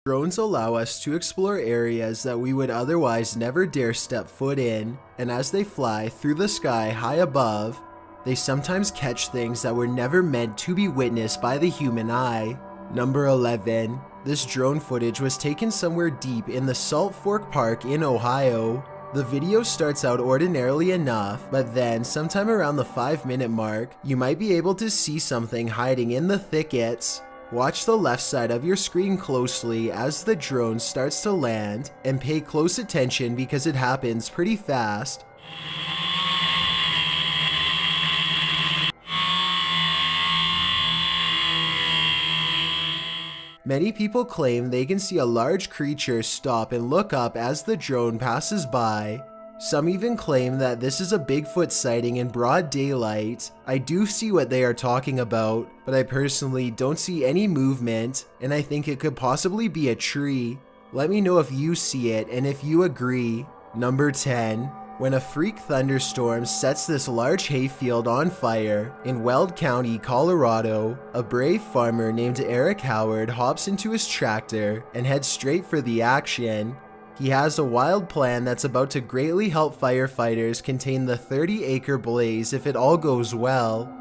Drones allow us to explore areas that we would otherwise never dare step foot in, and as they fly through the sky high above, they sometimes catch things that were never meant to be witnessed by the human eye. Number 11. This drone footage was taken somewhere deep in the Salt Fork Park in Ohio. The video starts out ordinarily enough, but then sometime around the 5-minute mark, you might be able to see something hiding in the thickets. Watch the left side of your screen closely as the drone starts to land, and pay close attention because it happens pretty fast. Many people claim they can see a large creature stop and look up as the drone passes by. Some even claim that this is a Bigfoot sighting in broad daylight. I do see what they are talking about, but I personally don't see any movement, and I think it could possibly be a tree. Let me know if you see it and if you agree. Number 10. When a freak thunderstorm sets this large hayfield on fire in Weld County, Colorado, a brave farmer named Eric Howard hops into his tractor and heads straight for the action. He has a wild plan that's about to greatly help firefighters contain the 30-acre blaze if it all goes well.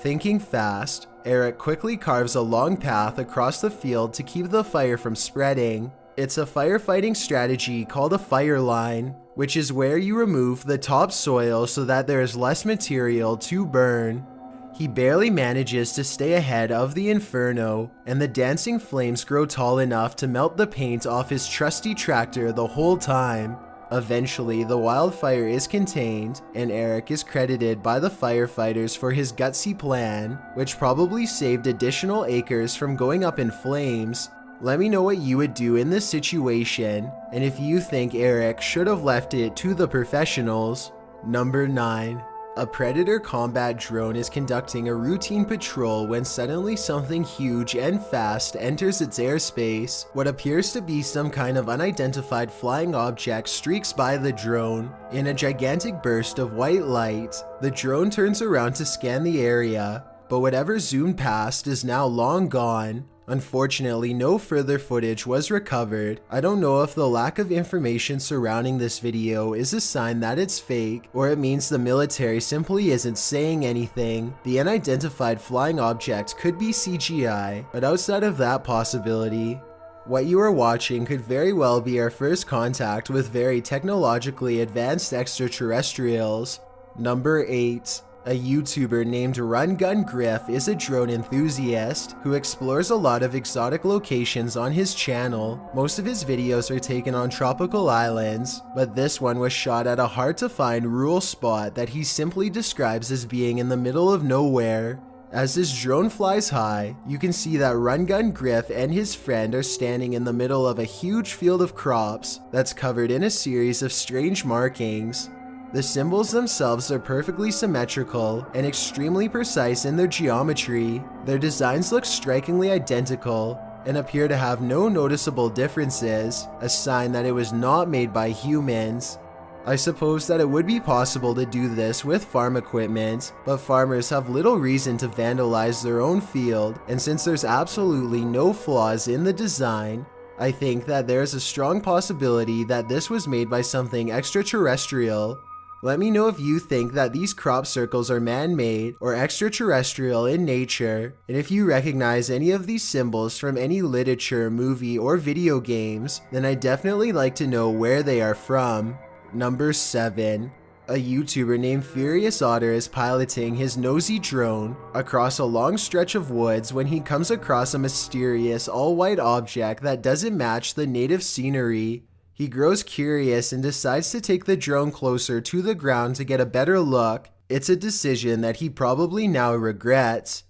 Thinking fast, Eric quickly carves a long path across the field to keep the fire from spreading. It's a firefighting strategy called a fire line, which is where you remove the topsoil so that there is less material to burn. He barely manages to stay ahead of the inferno, and the dancing flames grow tall enough to melt the paint off his trusty tractor the whole time. Eventually, the wildfire is contained, and Eric is credited by the firefighters for his gutsy plan, which probably saved additional acres from going up in flames. Let me know what you would do in this situation, and if you think Eric should have left it to the professionals. Number 9. A Predator combat drone is conducting a routine patrol when suddenly something huge and fast enters its airspace. What appears to be some kind of unidentified flying object streaks by the drone. In a gigantic burst of white light, the drone turns around to scan the area, but whatever zoomed past is now long gone. Unfortunately, no further footage was recovered. I don't know if the lack of information surrounding this video is a sign that it's fake, or it means the military simply isn't saying anything. The unidentified flying object could be CGI, but outside of that possibility, what you are watching could very well be our first contact with very technologically advanced extraterrestrials. Number 8. A YouTuber named Run Gun Griff is a drone enthusiast who explores a lot of exotic locations on his channel. Most of his videos are taken on tropical islands, but this one was shot at a hard-to-find rural spot that he simply describes as being in the middle of nowhere. As this drone flies high, you can see that Run Gun Griff and his friend are standing in the middle of a huge field of crops that's covered in a series of strange markings. The symbols themselves are perfectly symmetrical and extremely precise in their geometry. Their designs look strikingly identical and appear to have no noticeable differences, a sign that it was not made by humans. I suppose that it would be possible to do this with farm equipment, but farmers have little reason to vandalize their own field, and since there's absolutely no flaws in the design, I think that there's a strong possibility that this was made by something extraterrestrial. Let me know if you think that these crop circles are man-made or extraterrestrial in nature, and if you recognize any of these symbols from any literature, movie, or video games, then I'd definitely like to know where they are from. Number 7. A YouTuber named Furious Otter is piloting his nosy drone across a long stretch of woods when he comes across a mysterious all-white object that doesn't match the native scenery. He grows curious and decides to take the drone closer to the ground to get a better look. It's a decision that he probably now regrets.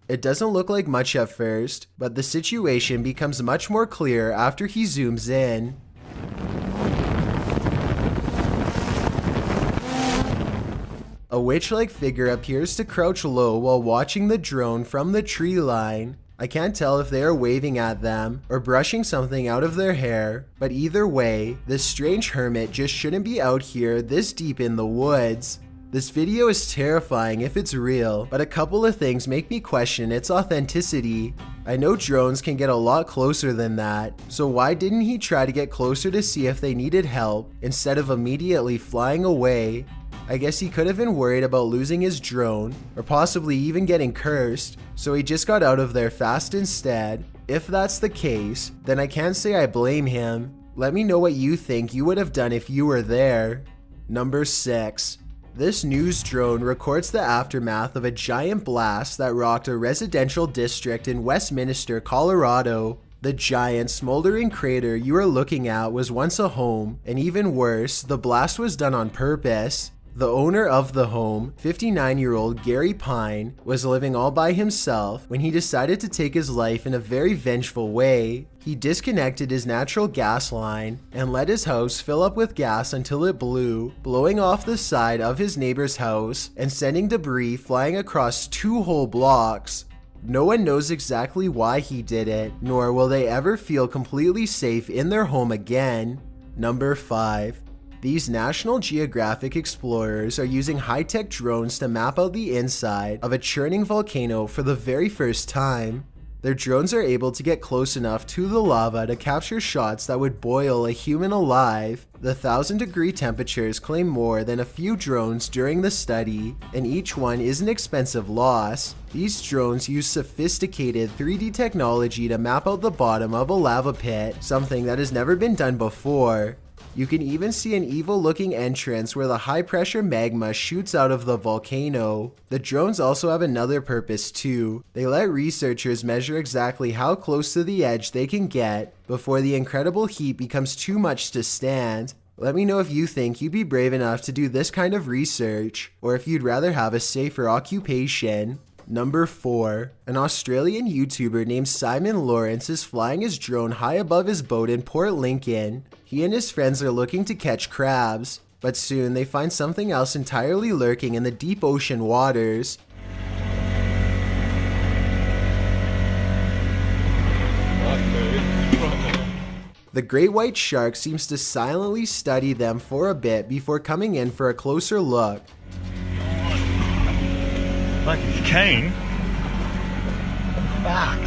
It doesn't look like much at first, but the situation becomes much more clear after he zooms in. A witch-like figure appears to crouch low while watching the drone from the tree line. I can't tell if they are waving at them or brushing something out of their hair, but either way, this strange hermit just shouldn't be out here this deep in the woods. This video is terrifying if it's real, but a couple of things make me question its authenticity. I know drones can get a lot closer than that, so why didn't he try to get closer to see if they needed help instead of immediately flying away? I guess he could have been worried about losing his drone, or possibly even getting cursed, so he just got out of there fast instead. If that's the case, then I can't say I blame him. Let me know what you think you would have done if you were there. Number 6. This news drone records the aftermath of a giant blast that rocked a residential district in Westminster, Colorado. The giant smoldering crater you are looking at was once a home, and even worse, the blast was done on purpose. The owner of the home, 59-year-old Gary Pine, was living all by himself when he decided to take his life in a very vengeful way. He disconnected his natural gas line and let his house fill up with gas until it blew, blowing off the side of his neighbor's house and sending debris flying across 2 whole blocks. No one knows exactly why he did it, nor will they ever feel completely safe in their home again. Number 5. These National Geographic explorers are using high-tech drones to map out the inside of a churning volcano for the very first time. Their drones are able to get close enough to the lava to capture shots that would boil a human alive. The 1,000-degree temperatures claim more than a few drones during the study, and each one is an expensive loss. These drones use sophisticated 3D technology to map out the bottom of a lava pit, something that has never been done before. You can even see an evil-looking entrance where the high-pressure magma shoots out of the volcano. The drones also have another purpose too. They let researchers measure exactly how close to the edge they can get before the incredible heat becomes too much to stand. Let me know if you think you'd be brave enough to do this kind of research, or if you'd rather have a safer occupation. Number 4. An Australian YouTuber named Simon Lawrence is flying his drone high above his boat in Port Lincoln. He and his friends are looking to catch crabs, but soon they find something else entirely lurking in the deep ocean waters. The great white shark seems to silently study them for a bit before coming in for a closer look. Like he's keen. Fuck.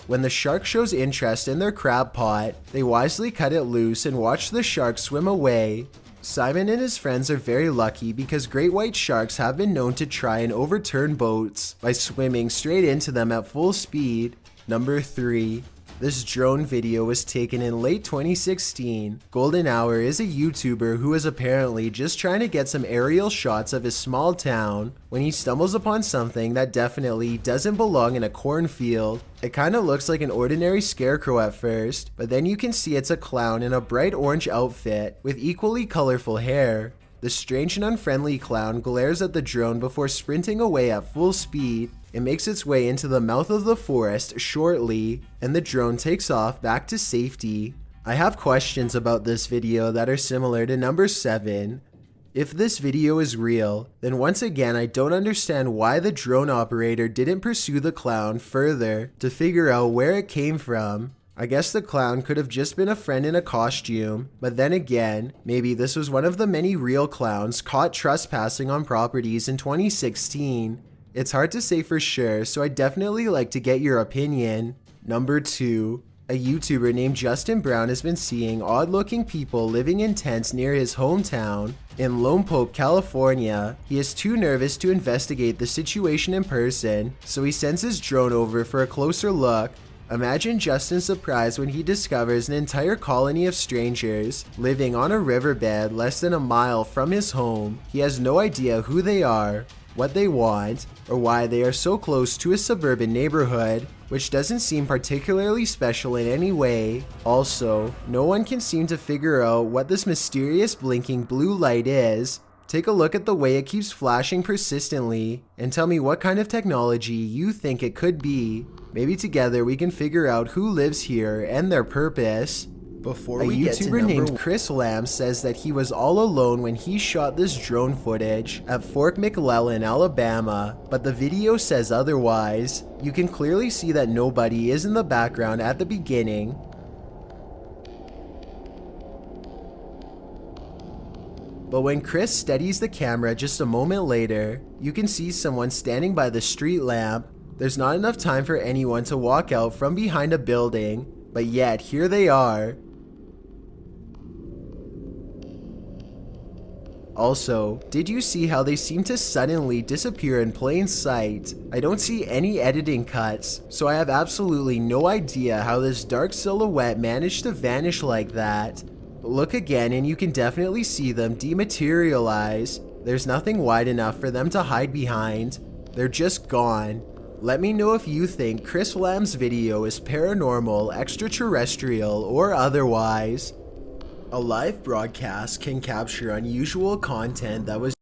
When the shark shows interest in their crab pot, they wisely cut it loose and watch the shark swim away. Simon and his friends are very lucky because great white sharks have been known to try and overturn boats by swimming straight into them at full speed. Number 3. This drone video was taken in late 2016. Golden Hour is a YouTuber who is apparently just trying to get some aerial shots of his small town when he stumbles upon something that definitely doesn't belong in a cornfield. It kinda looks like an ordinary scarecrow at first, but then you can see it's a clown in a bright orange outfit with equally colorful hair. The strange and unfriendly clown glares at the drone before sprinting away at full speed. It makes its way into the mouth of the forest shortly, and the drone takes off back to safety. I have questions about this video that are similar to number 7. If this video is real, then once again I don't understand why the drone operator didn't pursue the clown further to figure out where it came from. I guess the clown could have just been a friend in a costume, but then again, maybe this was one of the many real clowns caught trespassing on properties in 2016. It's hard to say for sure, so I'd definitely like to get your opinion. Number 2. A YouTuber named Justin Brown has been seeing odd-looking people living in tents near his hometown. In Lompoc, California, he is too nervous to investigate the situation in person, so he sends his drone over for a closer look. Imagine Justin's surprise when he discovers an entire colony of strangers living on a riverbed less than a mile from his home. He has no idea who they are, what they want, or why they are so close to a suburban neighborhood, which doesn't seem particularly special in any way. Also, no one can seem to figure out what this mysterious blinking blue light is. Take a look at the way it keeps flashing persistently, and tell me what kind of technology you think it could be. Maybe together we can figure out who lives here and their purpose. Before we get to YouTuber named Chris Lamb says that he was all alone when he shot this drone footage at Fort McClellan, Alabama, but the video says otherwise. You can clearly see that nobody is in the background at the beginning. But when Chris steadies the camera just a moment later, you can see someone standing by the street lamp. There's not enough time for anyone to walk out from behind a building, but yet here they are. Also, did you see how they seem to suddenly disappear in plain sight? I don't see any editing cuts, so I have absolutely no idea how this dark silhouette managed to vanish like that. Look again and you can definitely see them dematerialize. There's nothing wide enough for them to hide behind. They're just gone. Let me know if you think Chris Lamb's video is paranormal, extraterrestrial, or otherwise. A live broadcast can capture unusual content that was